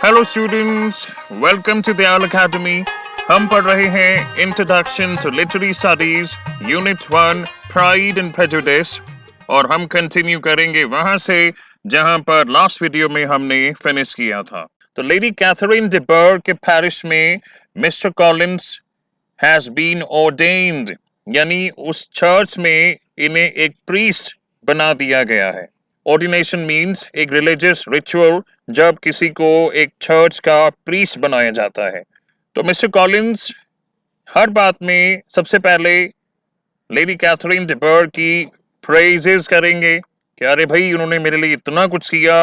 Hello students, welcome to Dayal academy. हम पढ़ रहे हैं introduction to literary studies unit 1 pride and prejudice और हम कंटिन्यू करेंगे वहां से जहां पर लास्ट वीडियो में हमने फिनिश किया था। तो लेडी कैथरीन de Bourgh के पैरिश में mister Collins has been ordained, यानी उस चर्च में इन्हें एक प्रीस्ट बना दिया गया है। ऑर्डिनेशन मीन्स एक रिलीजियस रिचुअल जब किसी को एक चर्च का प्रीस्ट बनाया जाता है। तो मिस्टर कॉलिंस हर बात में सबसे पहले लेडी कैथरीन de Bourgh की प्रेजेस करेंगे कि अरे भाई उन्होंने मेरे लिए इतना कुछ किया,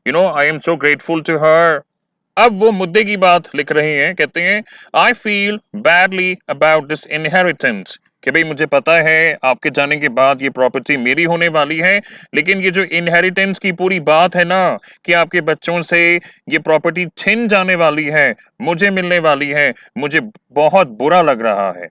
I am so grateful to her. अब वो मुद्दे की बात लिख रहे हैं, कहते हैं I feel badly about this inheritance, कि भाई मुझे पता है आपके जाने के बाद ये प्रॉपर्टी मेरी होने वाली है, लेकिन ये जो इनहेरिटेंस की पूरी बात है ना कि आपके बच्चों से ये प्रॉपर्टी छिन जाने वाली है, मुझे मिलने वाली है, मुझे बहुत बुरा लग रहा है।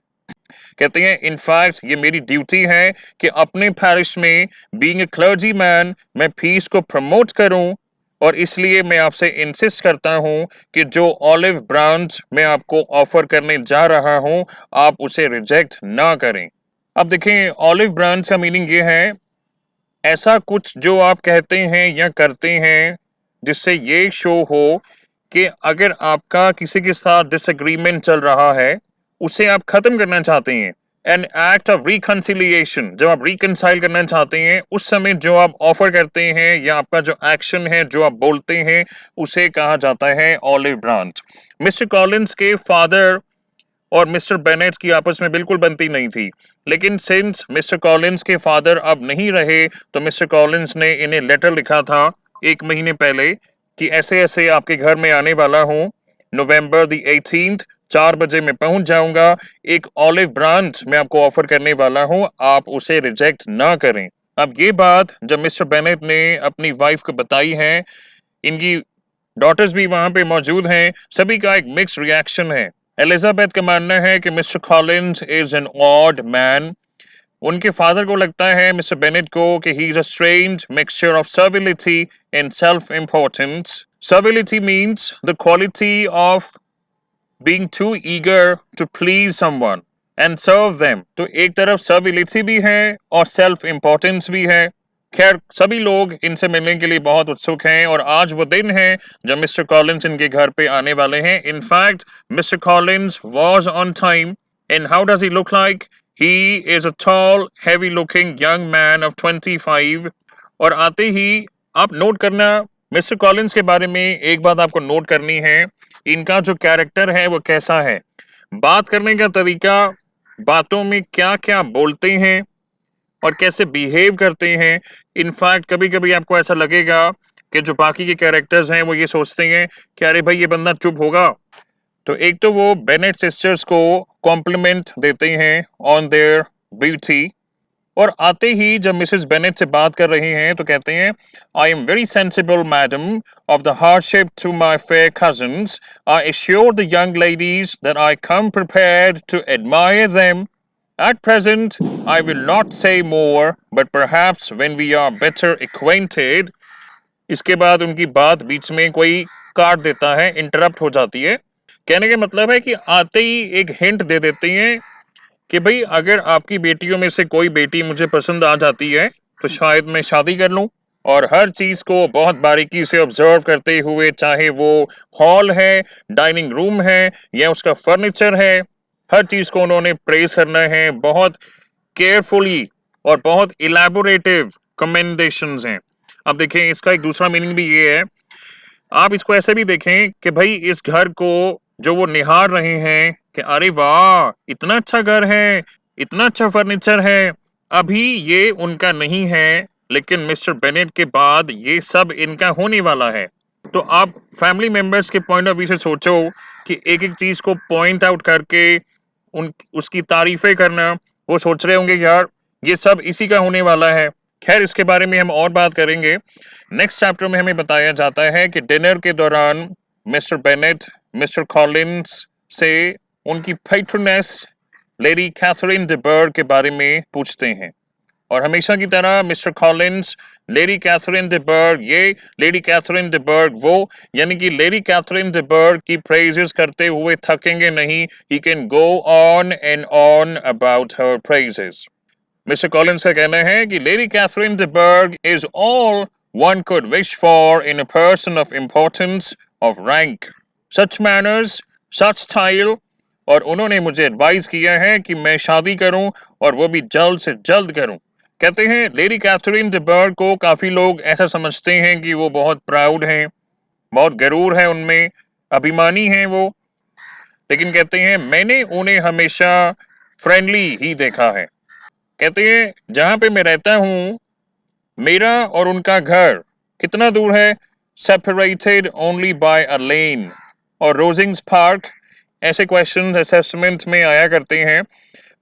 कहते हैं इनफैक्ट ये मेरी ड्यूटी है कि अपने पैरिश में बीइंग ए क्लर्जी मैन मैं फीस को प्रमोट करूं, और इसलिए मैं आपसे इंसिस्ट करता हूं कि जो ऑलिव ब्रांच मैं आपको ऑफर करने जा रहा हूं आप उसे रिजेक्ट ना करें। अब देखें, ऑलिव ब्रांच का मीनिंग ये है ऐसा कुछ जो आप कहते हैं या करते हैं जिससे ये शो हो कि अगर आपका किसी के साथ डिसएग्रीमेंट चल रहा है उसे आप खत्म करना चाहते हैं। एन एक्ट ऑफ रिकंसिलिएशन, जब आप रिकंसाइल करना चाहते हैं उस समय जो आप ऑफर करते हैं या आपका जो एक्शन है जो आप बोलते हैं उसे कहा जाता है ऑलिव ब्रांच। मिस्टर कॉलिंस के फादर और मिस्टर बेनेट की आपस में बिल्कुल बनती नहीं थी, लेकिन सिंस मिस्टर कॉलिंस के फादर अब नहीं रहे तो मिस्टर कॉलिंस ने इन्हें लेटर लिखा था 1 महीने पहले कि ऐसे ऐसे आपके घर में आने वाला हूँ, नवंबर द 18th 4 बजे मैं पहुंच जाऊंगा, एक ऑलिव ब्रांच मैं आपको ऑफर करने वाला हूं, आप उसे रिजेक्ट ना करें। अब ये बात जब मिस्टर बेनेट ने अपनी वाइफ को बताई है, इनकी डॉटर्स भी वहां पे मौजूद हैं, सभी का एक मिक्स रिएक्शन है। एलिजाबेथ का मानना है कि mister Collins is an odd man. उनके फादर को लगता है मिस्टर बेनेट को कि he is a strange mixture of servility and self importance. Servility means the quality of being too eager to please someone and serve them। तो एक तरफ servility भी है और सेल्फ इंपॉर्टेंस भी है। खैर सभी लोग इनसे मिलने के लिए बहुत उत्सुक हैं और आज वो दिन है जब मिस्टर कॉलिंस इनके घर पे आने वाले हैं। In fact mister Collins was on time. And how does he look like? He is a tall heavy looking young man of 25। और आते ही आप नोट करना मिस्टर कॉलिंस के बारे में एक बात आपको नोट करनी है, इनका जो कैरेक्टर है वो कैसा है, बात करने का तरीका, बातों में क्या क्या बोलते हैं और कैसे बिहेव करते हैं। इनफैक्ट कभी कभी आपको ऐसा लगेगा कि जो बाकी के कैरेक्टर्स हैं वो ये सोचते हैं कि अरे भाई ये बंदा चुप होगा। तो एक तो वो बेनेट सिस्टर्स को कॉम्प्लीमेंट देते हैं ऑन देयर ब्यूटी, और आते ही जब मिसेस बेनेट से बात कर रहे हैं तो कहते हैं I am very sensible madam of the hardship to my fair cousins. I assure the young ladies that I come prepared to admire them. At present I will not say more but perhaps when we are better acquainted. इसके बाद उनकी बात बीच में कोई काट देता है, interrupt हो जाती है। कहने का मतलब है कि आते ही एक हिंट दे देते हैं कि भाई अगर आपकी बेटियों में से कोई बेटी मुझे पसंद आ जाती है तो शायद मैं शादी कर लूं। और हर चीज को बहुत बारीकी से ऑब्जर्व करते हुए, चाहे वो हॉल है, डाइनिंग रूम है या उसका फर्नीचर है, हर चीज को उन्होंने प्रेस करना है बहुत केयरफुली, और बहुत इलेबोरेटिव कमेंडेशंस हैं। अब देखें इसका एक दूसरा मीनिंग भी ये है, आप इसको ऐसे भी देखें कि भाई इस घर को जो वो निहार रहे हैं कि अरे वाह इतना अच्छा घर है, इतना अच्छा फर्नीचर है, अभी ये उनका नहीं है लेकिन मिस्टर बेनेट के बाद ये सब इनका होने वाला है। तो आप फैमिली मेंबर्स के पॉइंट ऑफ व्यू से सोचो कि एक एक चीज को पॉइंट आउट करके उन उसकी तारीफें करना, वो सोच रहे होंगे यार ये सब इसी का होने वाला है। खैर इसके बारे में हम और बात करेंगे। नेक्स्ट चैप्टर में हमें बताया जाता है कि डिनर के दौरान मिस्टर बेनेट मिस्टर कॉलिंस से उनकी पैट्रनेस लेडी कैथरीन de Bourgh के बारे में पूछते हैं, और हमेशा की तरह mister Collins lady Catherine de Bourgh ये, लेडी कैथरीन de Bourgh वो, यानी कि लेडी कैथरीन de Bourgh की प्रेजेस करते हुए थकेंगे नहीं. He can go on and on about her praises. Mister Collins का कहना है कि lady Catherine de Bourgh is all one could wish for in a person of importance, of rank, such manners, such style, और उन्होंने मुझे advice किया है कि मैं शादी करूं और वो भी जल्द से जल्द करूं. कहते हैं लेडी कैथरीन de Bourgh को काफी लोग ऐसा समझते हैं कि वो बहुत प्राउड हैं, बहुत गरूर है उनमें, अभिमानी हैं वो, लेकिन कहते हैं मैंने उन्हें हमेशा फ्रेंडली ही देखा है. कहते हैं जहां पे मैं रहता हूं, मेरा और उनका घर कितना दूर है, सेपरेटेड ओनली बाय अ लेन. और रोजिंग्स पार्क, ऐसे क्वेश्चन असेसमेंट में आया करते हैं.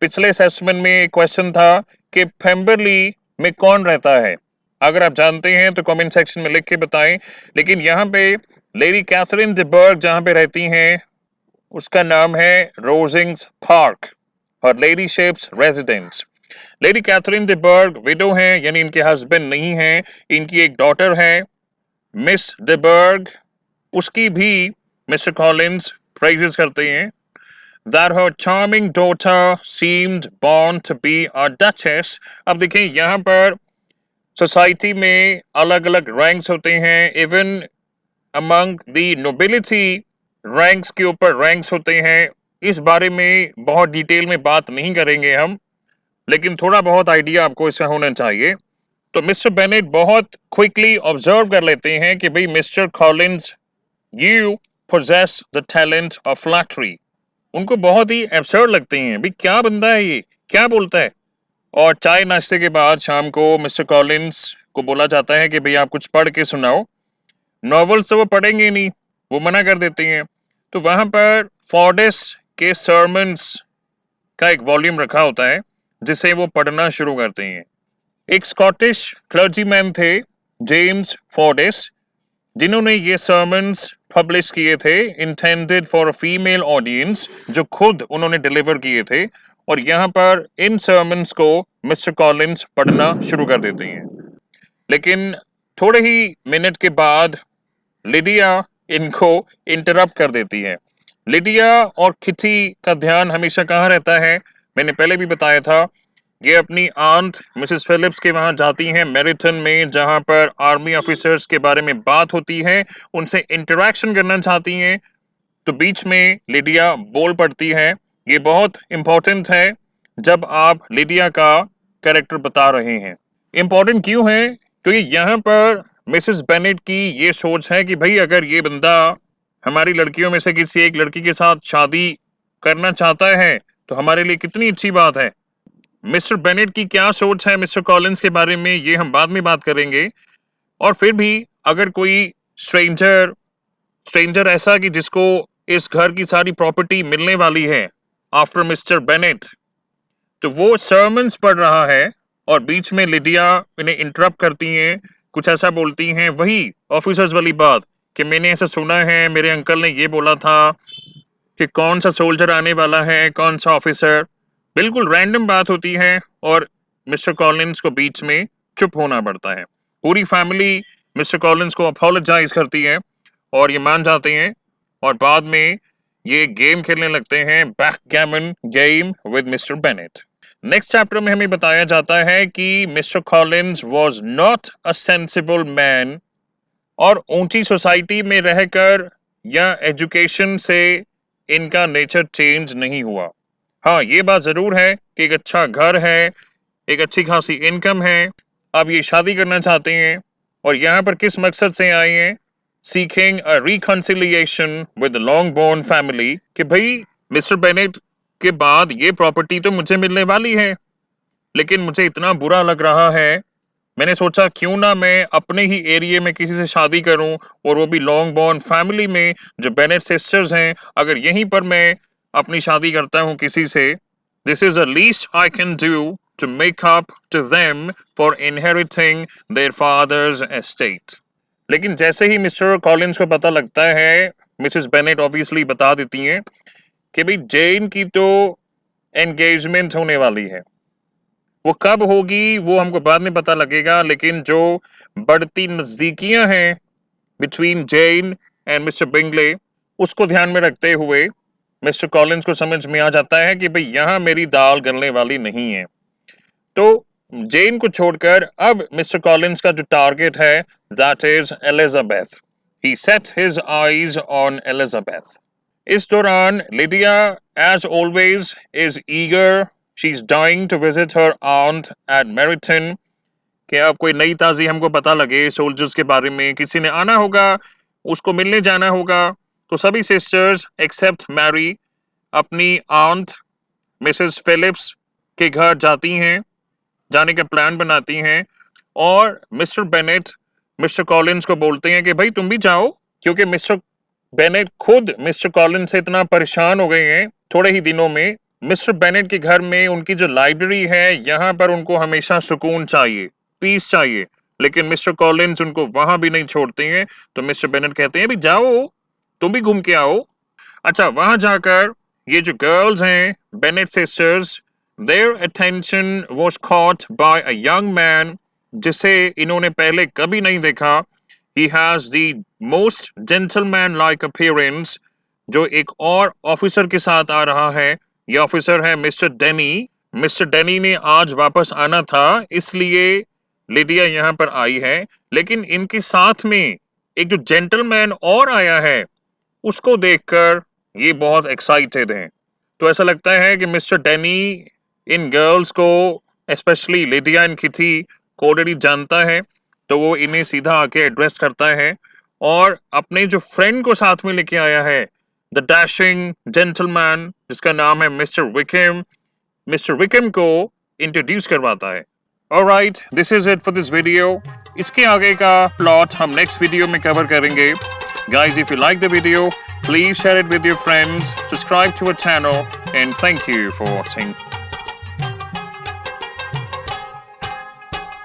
पिछले असेसमेंट में एक क्वेश्चन था कि पेम्बरली में कौन रहता है. अगर आप जानते हैं तो कमेंट सेक्शन में लिख के बताएं. लेकिन यहाँ पे लेडी कैथरीन de Bourgh जहाँ पे रहती हैं उसका नाम है रोजिंग्स पार्क और ladyship's residence. Lady Catherine de Bourgh widow हैं, यानी इनके हस्बैंड नहीं हैं. इनकी एक डॉटर है मिस de Bourgh, उसकी भी मिस्टर कॉलिंस प्रेजेस करते हैं. That her charming daughter seemed born to be a duchess. अब देखिए यहाँ पर सोसाइटी में अलग अलग रैंक्स होते हैं. Even among the nobility ranks के ऊपर रैंक्स होते हैं. इस बारे में बहुत डिटेल में बात नहीं करेंगे हम, लेकिन थोड़ा बहुत आइडिया आपको इसका होना चाहिए. तो मिस्टर बेनेट बहुत क्विकली ऑब्जर्व कर लेते हैं कि भाई mister Collins, you possess the talent of flattery. उनको बहुत ही एब्सर्ड लगते हैं. भाई क्या बंदा है ये, क्या बोलता है. और चाय नाश्ते के बाद शाम को मिस्टर कॉलिंस को बोला जाता है कि भाई आप कुछ पढ़ के सुनाओ. नॉवेल्स तो वो पढ़ेंगे नहीं, वो मना कर देते हैं. तो वहां पर फॉर्डिस के सर्मन्स का एक वॉल्यूम रखा होता है जिसे वो पढ़ना शुरू करते हैं. एक स्कॉटिश क्लर्जीमैन थे जेम्स फॉर्डिस, जिन्होंने ये सर्मन्स पब्लिश किए थे, intended for a female audience, जो खुद उन्होंने डिलीवर किए थे. और यहाँ पर इन सर्मन्स को मिस्टर कॉलिंस पढ़ना शुरू कर देते हैं. लेकिन थोड़े ही मिनट के बाद लिडिया इनको इंटरप्ट कर देती है. लिडिया और किटी का ध्यान हमेशा कहाँ रहता है, मैंने पहले भी बताया था. ये अपनी आंट मिसेस फिलिप्स के वहां जाती हैं मेरिटन में, जहां पर आर्मी ऑफिसर्स के बारे में बात होती है, उनसे इंटरेक्शन करना चाहती हैं. तो बीच में लिडिया बोल पड़ती है. ये बहुत इंपॉर्टेंट है जब आप लिडिया का कैरेक्टर बता रहे हैं. इंपॉर्टेंट क्यों है, क्योंकि यहाँ पर मिसेस बेनेट की ये सोच है कि भाई अगर ये बंदा हमारी लड़कियों में से किसी एक लड़की के साथ शादी करना चाहता है तो हमारे लिए कितनी अच्छी बात है. मिस्टर बेनेट की क्या सोच है मिस्टर कॉलिंस के बारे में, ये हम बाद में बात करेंगे. और फिर भी अगर कोई स्ट्रेंजर ऐसा कि जिसको इस घर की सारी प्रॉपर्टी मिलने वाली है आफ्टर मिस्टर बेनेट, तो वो सर्मन्स पढ़ रहा है और बीच में लिडिया इन्हें इंटरप्ट करती हैं, कुछ ऐसा बोलती हैं, वही ऑफिसर्स वाली बात कि मैंने ऐसा सुना है, मेरे अंकल ने ये बोला था कि कौन सा सोल्जर आने वाला है, कौन सा ऑफिसर. बिल्कुल रैंडम बात होती है और मिस्टर कॉलिंस को बीच में चुप होना पड़ता है. पूरी फैमिली मिस्टर कॉलिंस को अपोलोजाइज करती है और ये मान जाते हैं और बाद में ये गेम खेलने लगते हैं, backgammon game with mister Bennet. Next chapter में हमें बताया जाता है कि mister Collins was not a sensible man, और ऊंची सोसाइटी में रहकर या एजुकेशन से इनका नेचर चेंज नहीं हुआ. हाँ, ये बात जरूर है कि एक अच्छा घर है, एक अच्छी खासी इनकम है, अब ये शादी करना चाहते हैं. और यहाँ पर किस मकसद से आए हैं, seeking a reconciliation with Longbourn family, कि भाई मिस्टर बेनेट के बाद ये प्रॉपर्टी तो मुझे मिलने वाली है, लेकिन मुझे इतना बुरा लग रहा है, मैंने सोचा क्यों ना मैं अपने ही एरिया में किसी से शादी करूं, और वो भी लॉन्ग बोर्न फैमिली में जो बेनेट सिस्टर्स हैं. अगर यहीं पर मैं अपनी शादी करता हूं किसी से, this is the least I can do to make up to them for inheriting their father's estate. लेकिन जैसे ही मिस्टर कॉलिंस को पता लगता है, मिसेस बेनेट ऑब्वियसली बता देती हैं कि भाई जेन की तो एंगेजमेंट होने वाली है, वो कब होगी वो हमको बाद में पता लगेगा, लेकिन जो बढ़ती नज़दीकियां हैं between Jane and mister Bingley, उसको ध्यान में रखते हुए मिस्टर कॉलिंस को समझ में आ जाता है कि भाई यहाँ मेरी दाल गलने वाली नहीं है। तो जेन को छोड़कर अब मिस्टर कॉलिंस का जो टारगेट है that is Elizabeth. He set his eyes on Elizabeth. इस दौरान Lydia as always is eager, she is dying to visit her aunt at Meryton. कि अब कोई नई ताज़ी हमको पता लगे सोल्जर्स के बारे में, किसी ने आना होगा, उसको मिलने जाना होगा, तो सभी सिस्टर्स एक्सेप्ट मैरी अपनी आंट मिसेस फिलिप्स के घर जाती हैं, जाने का प्लान बनाती हैं। और मिस्टर बेनेट मिस्टर कॉलिंस को बोलते हैं कि भाई तुम भी जाओ, क्योंकि मिस्टर बेनेट खुद मिस्टर कॉलिंस से इतना परेशान हो गए हैं थोड़े ही दिनों में। मिस्टर बेनेट के घर में उनकी जो लाइब्रेरी है, यहाँ पर उनको हमेशा सुकून चाहिए, पीस चाहिए, लेकिन मिस्टर कॉलिंस उनको वहां भी नहीं छोड़ते हैं। तो मिस्टर बेनेट कहते हैं भी जाओ, तुम भी घूम के आओ। अच्छा, वहां जाकर ये जो गर्ल्स हैं Bennett sisters, their attention was caught by a young man जिसे इन्होंने पहले कभी नहीं देखा। He has the most gentleman like appearance, जो एक और ऑफिसर के साथ आ रहा है। ये ऑफिसर है मिस्टर डेनी। मिस्टर डेनी ने आज वापस आना था, इसलिए लिडिया यहाँ पर आई है, लेकिन इनके साथ में एक जो जेंटलमैन और आया है, उसको देखकर ये बहुत एक्साइटेड हैं। तो ऐसा लगता है कि मिस्टर डेनी इन गर्ल्स को, स्पेशली लिडिया एंड किटी को ऑलरेडी जानता है, तो वो इन्हें सीधा आके एड्रेस करता है और अपने जो फ्रेंड को साथ में लेके आया है, द डैशिंग जेंटलमैन जिसका नाम है मिस्टर विकम को इंट्रोड्यूस करवाता है। Alright, this is it for this video. इसके आगे का प्लॉट हम नेक्स्ट वीडियो में कवर करेंगे। Guys, if you like the video, please share it with your friends, subscribe to our channel, and thank you for watching.